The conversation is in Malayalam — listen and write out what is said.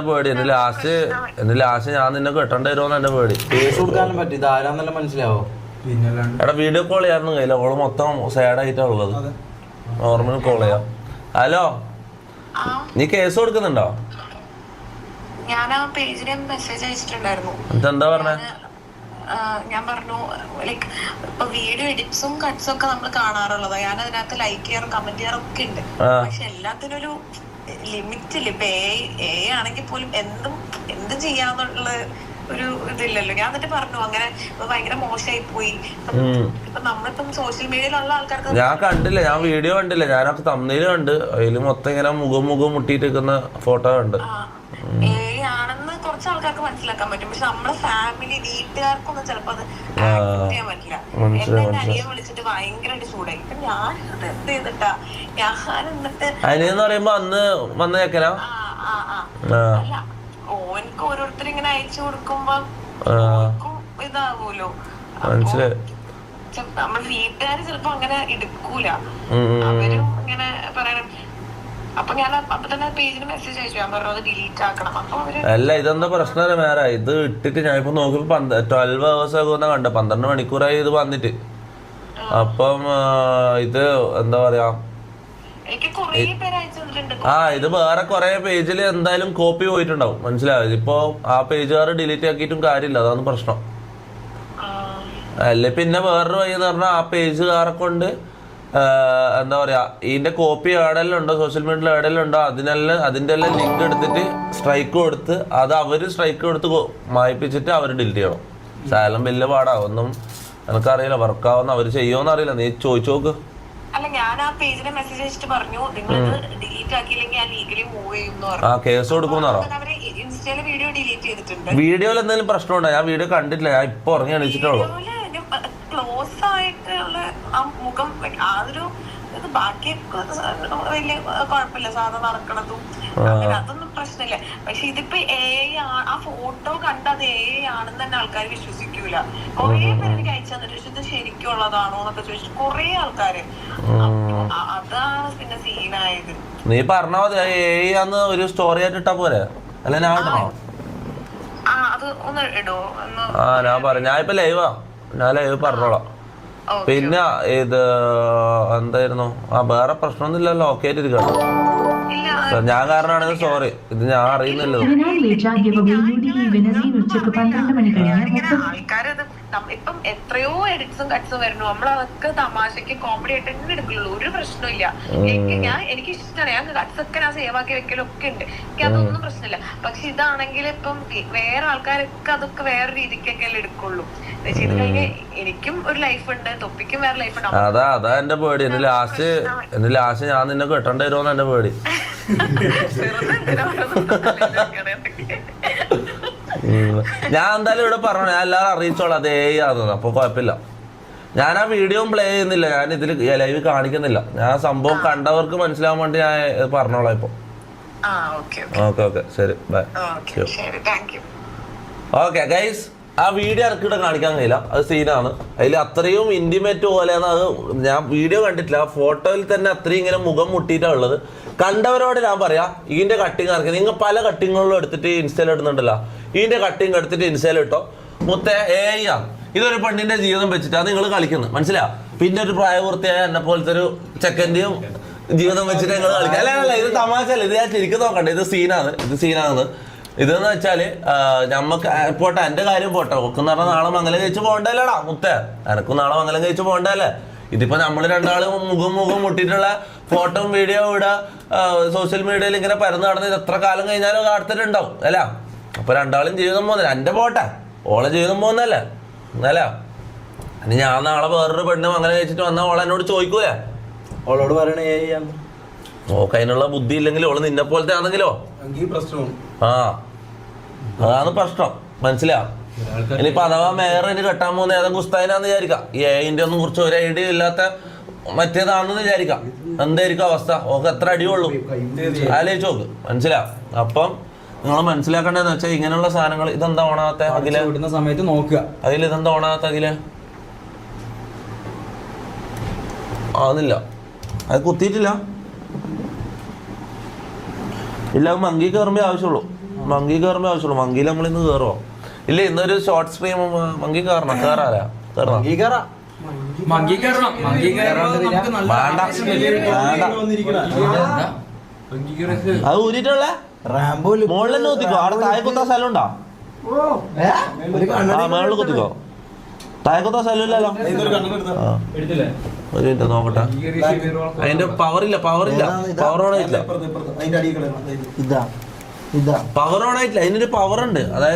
പേടി എന്റെ ലാസ്റ്റ് ഞാൻ നിന്നെ കെട്ടേണ്ടി വരുമോന്ന് എന്റെ പേടി. കേസ് കൊടുക്കാനും പറ്റും, ഇത് ആരാന്നല്ല മനസ്സിലാവോ? എടാ വീഡിയോ കോൾ ചെയ്യാറുണ്ട് കയ്യില്ല, ഓള് മൊത്തം സാഡായിട്ടാ ഉള്ളത്. നോർമൽ കോൾ ചെയ്യാം. ഹലോ, നീ കേസ് കൊടുക്കുന്നുണ്ടോ? ഞാൻ ആ പേജിൽ മെസ്സേജ് അയച്ചിട്ടുണ്ടായിരുന്നു. എന്താ പറഞ്ഞ? ഞാൻ പറഞ്ഞു ലൈക്ക് ഇപ്പൊ വീഡിയോ എഡിറ്റ്സും കട്ട്സും ഒക്കെ നമ്മൾ കാണാറുള്ളതാ. ഞാൻ അതിനകത്ത് ലൈക്ക് ചെയ്യാറും കമന്റ് ചെയ്യാറും ഒക്കെ ഉണ്ട്. പക്ഷെ എല്ലാത്തിനും ഒരു ലിമിറ്റ് ഇല്ല. ഇപ്പൊ എ ആണെങ്കിൽ പോലും എന്തും ചെയ്യാന്നുള്ള ഒരു ഇതില്ലല്ലോ. ഞാൻ എന്നിട്ട് പറഞ്ഞു അങ്ങനെ ഭയങ്കര മോശമായി പോയി. ഇപ്പൊ നമ്മളിപ്പം സോഷ്യൽ മീഡിയയിലുള്ള ആൾക്കാർക്ക് ഞാൻ കണ്ടില്ല, ഞാൻ വീഡിയോ കണ്ടില്ല, ഞാനൊക്കെ തമ്മില് കണ്ട് അതില് മൊത്തം ഇങ്ങനെ മുഖം മുട്ടിയിട്ട് നിൽക്കുന്ന ഫോട്ടോ കണ്ട്. ആണെന്ന് കുറച്ച് ആൾക്കാർക്ക് മനസ്സിലാക്കാൻ പറ്റും. പക്ഷെ നമ്മുടെ ഫാമിലി വീട്ടുകാർക്കൊന്നും ചിലപ്പോ അത് ആക്സെപ്റ്റ് ചെയ്യാൻ പറ്റില്ല. എന്റെ അനിയൻ വിളിച്ചിട്ട് ഭയങ്കരമായിട്ട് ചൂടായി. ഇപ്പൊ ഞാൻ എന്ത് ചെയ്തിട്ടാ, ഞാൻ എന്നിട്ട് അനിയെന്ന് പറയുമ്പോ അന്ന് വന്ന ചെക്കനാ? അല്ല, ഓനക്ക് ഓരോരുത്തർ ഇങ്ങനെ അയച്ചു കൊടുക്കുമ്പോ ഇതാവൂലോ. മനസ്സിലായി. നമ്മുടെ വീട്ടുകാര് ചിലപ്പോ അങ്ങനെ എടുക്കൂല, അവരും ഇങ്ങനെ പറയണം. അപ്പൊ ഞാൻ അപ്പൊ തന്നെ പേജിന് മെസ്സേജ് അയച്ചു. ഞാൻ പറഞ്ഞു അത് ഡിലീറ്റ് ആക്കണം. അപ്പൊ അല്ല, ഇതെന്താ പ്രശ്നം വേറെ? ഇത് ഇട്ടിട്ട് ഞാൻ ഇപ്പൊ നോക്കിയപ്പോ 12 hours ആകുന്ന കണ്ട, 12 മണിക്കൂറായി ഇത് വന്നിട്ട്. അപ്പം ഇത് എന്താ പറയാ, ഇത് വേറെ കൊറേ പേജില് എന്തായാലും കോപ്പി പോയിട്ടുണ്ടാവും. മനസ്സിലായത്? ഇപ്പൊ ആ പേജുകാർ ഡിലീറ്റ് ആക്കിയിട്ടും കാര്യമില്ല, അതാണ് പ്രശ്നം. അല്ലെ പിന്നെ വേറൊരു വഴി എന്ന് പറഞ്ഞാൽ ആ പേജുകാരെ കൊണ്ട് എന്താ പറയാ, ഇതിന്റെ കോപ്പി എവിടെയെല്ലാം ഉണ്ടോ, സോഷ്യൽ മീഡിയയിൽ എവിടെയെല്ലാം ഉണ്ടോ അതിന്റെ എല്ലാം ലിങ്ക് എടുത്തിട്ട് സ്ട്രൈക്ക് കൊടുത്ത് അത് അവര് സ്ട്രൈക്ക് കൊടുത്ത് മായിപ്പിച്ചിട്ട് അവര് ഡിലീറ്റ് ചെയ്യണം. ശാലം വലിയ പാടാവും. ഒന്നും എനിക്കറിയില്ല വർക്കാവുന്ന അവര് ചെയ്യുമോന്ന് അറിയില്ല. നീ ചോദിച്ചു നോക്ക്. അല്ല, ഞാൻ ആ പേജിന് മെസ്സേജ് അയച്ചിട്ട് പറഞ്ഞു നിങ്ങൾ ഡിലീറ്റ് ആക്കിയില്ലെങ്കിൽ ഞാൻ ലീഗലി മൂവ് ചെയ്യും. ആ കേസ് കൊടുക്കുമെന്നാണോ? ഇൻസ്റ്റയിലെ വീഡിയോ ഡിലീറ്റ് ചെയ്തിട്ടുണ്ട്. വീഡിയോയിൽ എന്തെങ്കിലും പ്രശ്നമുണ്ടോ? ഞാൻ വീഡിയോ കണ്ടിട്ടില്ല, ഞാൻ ഇപ്പൊ ഉറങ്ങി എണീച്ചിട്ടുള്ളൂ. ക്ലോസ് ആയിട്ടുള്ള ആ മുഖം അതൊരു ഇത് ബാക്കിയൊക്കെ വലിയ കുഴപ്പമില്ല, സാധാരണ നടക്കണതും അങ്ങനെ അതൊന്നും പ്രശ്നമില്ല. പക്ഷെ ഇതിപ്പോ ആ ഫോട്ടോ കണ്ട് അത് ആണെന്ന് തന്നെ ആൾക്കാർ വിശ്വസിക്കൂല. കൊറേ പേര് എനിക്ക് അയച്ചു തന്നിട്ട് ഇത് ശരിക്കും ഉള്ളതാണോ എന്നൊക്കെ ചോദിച്ചിട്ട് കൊറേ ആൾക്കാര്. അതാണ് പിന്നെ സീനായത്. നീ പറഞ്ഞാ മതി, ഒരു സ്റ്റോറി ആയിട്ട് ഇട്ടാ പോരെ? അല്ല ഞാൻ ഇടണോ? അത് ഒന്ന് ഇടോ? ഞാൻ പറയാം, ഞാൻ ഇപ്പൊ ലൈവാ, ഞാൻ ലൈവ് പറഞ്ഞോളാം. പിന്നെ ഇത് എന്തായിരുന്നു, വേറെ പ്രശ്നമൊന്നുമില്ലല്ലോ, ഓക്കെ ആയിട്ടിരിക്കട്ടോ. ഞാൻ കാരണമാണെങ്കിൽ സോറി, ഇത് ഞാൻ അറിയുന്നില്ല. ആൾക്കാരത് ഇപ്പം എത്രയോ എഡിറ്റ്സും കട്ട്സും വരുന്നു, നമ്മളതൊക്കെ തമാശക്ക് കോമഡി ആയിട്ട് തന്നെ എടുക്കുള്ളൂ, ഒരു പ്രശ്നമില്ല. എനിക്ക് ഇഷ്ടമാണ്, ഞാൻ കട്ട്സ് ഒക്കെ ഞാൻ സേവ് ആക്കി വെക്കലും ഒക്കെ ഉണ്ട്, എനിക്ക് അതൊന്നും പ്രശ്നമില്ല. പക്ഷെ ഇതാണെങ്കിൽ ഇപ്പം വേറെ ആൾക്കാരൊക്കെ അതൊക്കെ വേറെ രീതിക്കൊക്കെ അല്ലേ എടുക്കുള്ളൂ. ഇത് കഴിഞ്ഞ് എനിക്കും ഒരു ലൈഫ് ഉണ്ട്, തൊപ്പിക്കും വേറെ ലൈഫ് ഉണ്ട്. അതാ എന്റെ പേടി. എന്റെ ലാസ്റ്റ് ഞാൻ നിന്നെ കെട്ടേണ്ടി വരുമോന്ന് എന്റെ പേടി. ഞാൻ എന്തായാലും ഇവിടെ പറഞ്ഞു, ഞാൻ എല്ലാവരും അറിയിച്ചോളാം അതേ ആണെന്ന്. അപ്പൊ കുഴപ്പമില്ല. ഞാൻ ആ വീഡിയോ പ്ലേ ചെയ്യുന്നില്ല, ഞാൻ ഇതിൽ ലൈവ് കാണിക്കുന്നില്ല. ഞാൻ സംഭവം കണ്ടവർക്ക് മനസ്സിലാവാൻ വേണ്ടി ഞാൻ പറഞ്ഞോളാം ഇപ്പൊ. ഓക്കെ ശരി, ബൈ. ഓക്കെ ഗൈസ്, ആ വീഡിയോ ഇറക്കിയിട്ട് കാണിക്കാൻ കഴിയില്ല, അത് സീനാണ്. അതിൽ അത്രയും ഇന്റിമേറ്റ് പോലെയാണ് അത്. ഞാൻ വീഡിയോ കണ്ടിട്ടില്ല, ഫോട്ടോയിൽ തന്നെ അത്രയും ഇങ്ങനെ മുഖം മുട്ടിയിട്ടാണ് ഉള്ളത്. കണ്ടവരോട് ഞാൻ പറയാം, ഇതിന്റെ കട്ടിങ് ഇറക്കി നിങ്ങൾ പല കട്ടിങ്ങുകളിലും എടുത്തിട്ട് ഇൻസ്റ്റയിൽ ഇടുന്നുണ്ടല്ലോ, ഇതിന്റെ കട്ടിങ് എടുത്തിട്ട് ഇൻസ്റ്റയിൽ ഇട്ടോ. മുത്തേ ഇതൊരു പെണ്ണിന്റെ ജീവിതം വെച്ചിട്ടാണ് നിങ്ങൾ കളിക്കുന്നത്, മനസ്സിലാ? പിന്നെ ഒരു പ്രായപൂർത്തിയായ എന്നെ പോലത്തെ ഒരു ചെക്കൻ്റെയും ജീവിതം വെച്ചിട്ട് നിങ്ങൾ കളിക്കുക. അല്ല ഇത് തമാശല്ല, ഇത് ഞാൻ ശരിക്കും നോക്കണ്ടേ, ഇത് സീനാണ്. ഇതെന്ന് വെച്ചാല് നമ്മക്ക് പോട്ടെ, എന്റെ കാര്യം പോട്ടെ, ഒക്കെന്ന് പറഞ്ഞാൽ നാളെ മംഗലം കഴിച്ച് പോകണ്ടല്ലേടാ മുത്തേ, എനക്കും നാളെ മംഗലം കഴിച്ച് പോകണ്ടല്ലേ. ഇതിപ്പോ നമ്മള് രണ്ടാളും മുഖം മുട്ടിയിട്ടുള്ള ഫോട്ടോ വീഡിയോ ഇടുക സോഷ്യൽ മീഡിയയിൽ ഇങ്ങനെ പരന്ന് നടന്ന് എത്ര കാലം കഴിഞ്ഞാലും അടുത്തിട്ടുണ്ടാവും അല്ല. അപ്പൊ രണ്ടാളും ജീവിതം പോകുന്നില്ല, എന്റെ പോട്ടെ ഓളെ ജീവിതം പോകുന്നല്ലേ അല്ല. ഇനി ഞാൻ നാളെ വേറൊരു പെണ്ണ് മംഗലം കഴിച്ചിട്ട് വന്നാൽ ഓളെ എന്നോട് ചോദിക്കൂലേ? ഓളോട് പറയണേ ഓക്ക് അതിനുള്ള ബുദ്ധി ഇല്ലെങ്കിൽ ഓള് നിന്നെ പോലത്തെ ആണെങ്കിലോ അതാണ് പ്രശ്നം, മനസ്സിലാ? ഇനിയിപ്പൊ അഥവാ മേയറിന് കെട്ടാൻ പോകുന്ന ഏതെങ്കിലും ഉസ്താദിനാന്ന് വിചാരിക്കാം, ഈ ഏതിന്റെ ഒന്നും കുറിച്ച് ഒരു ഐഡിയ ഇല്ലാത്ത മറ്റേതാണെന്ന് വിചാരിക്കാം. എന്തായിരിക്കും അവസ്ഥ? ഓക്ക് എത്ര അടിയുള്ളൂ ആലോചിച്ച് നോക്ക്, മനസ്സിലാ? അപ്പം നിങ്ങൾ മനസ്സിലാക്കേണ്ടതെന്ന് വെച്ചാൽ ഇങ്ങനെയുള്ള സാധനങ്ങൾ ഇതെന്താ ഓണാകത്തെ അഖിലെ സമയത്ത് നോക്കുക. അതിൽ ഇതെന്താ ഓണാകത്തെ അഖിലെ? ആവുന്നില്ല, അത് കുത്തിയിട്ടില്ല. ഇല്ല, മങ്കി കയറുമ്പോ ആവശ്യമുള്ളൂ. മങ്കി കയറുമ്പോ ആവശ്യമുള്ളൂ. മങ്കിയിൽ നമ്മളിന്ന് കയറുമോ? ഇല്ല, ഇന്നൊരു ഷോർട്ട് സ്ട്രീം മങ്കി കയറണം. കയറാലാ? കയറണം. അത് ഊരിട്ടുള്ള റാംബോ മുകളിൽ തന്നെ കുത്തിക്കോ. അവിടെ താഴെ കുത്താൻ സ്ഥലം ഉണ്ടോ? ആ മുകളിൽ കുത്തിക്കോ. താഴെ കുത്താൻ സ്ഥലം ഇല്ലല്ലോ. ഒരു മിനിറ്റ് നോക്കട്ടെ. അതിന്റെ പവറില്ല. പവർ ഓൺ ആയിട്ടില്ല. ഇതാ പവർ ഓൺ ആയിട്ടില്ല. അതിനൊരു പവർ ഉണ്ട്. അതായത്